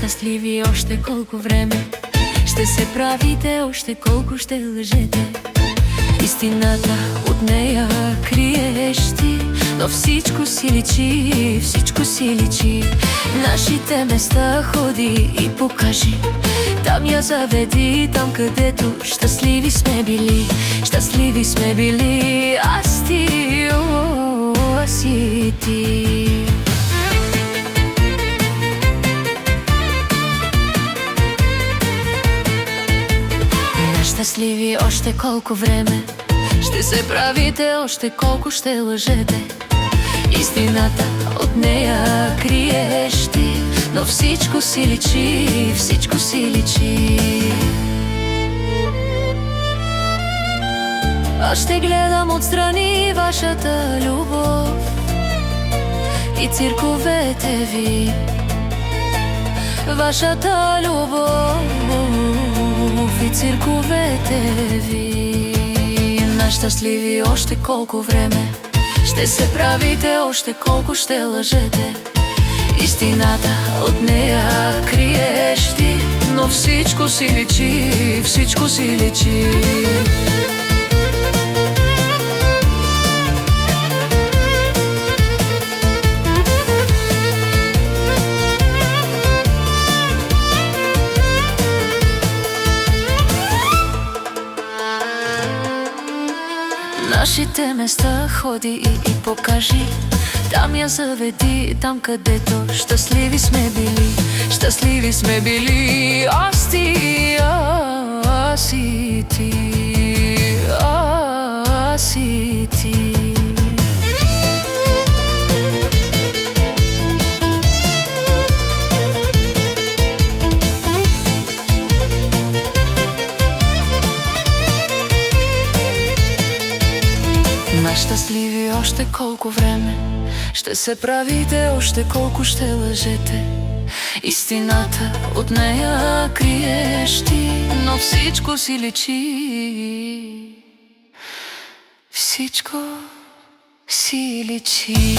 щастливи още колко време ще се правите, още колко ще лъжете. Истината от нея криеш ти, но всичко си личи, всичко си личи. Нашите места ходи и покажи, там я заведи, там където щастливи сме били, щастливи сме били. Аз ти, аз и ти. Щастливи още колко време ще се правите, още колко ще лъжете. Истината от нея криеш ти, но всичко си личи, всичко си личи. Аз ще гледам отстрани вашата любов и цирковете ви, вашата любов и цирковете ви. На щастливи още колко време ще се правите, още колко ще лъжете. Истината от нея криеш ти, но всичко си личи, всичко си личи. Нашите места ходи и покажи, там я заведи, там където щастливи сме били, щастливи сме били. Аз ти, аз и ти, аз и ти. Щастливи още колко време ще се правите, още колко ще лъжете. Истината от нея криеш ти, но всичко си личи, всичко си личи.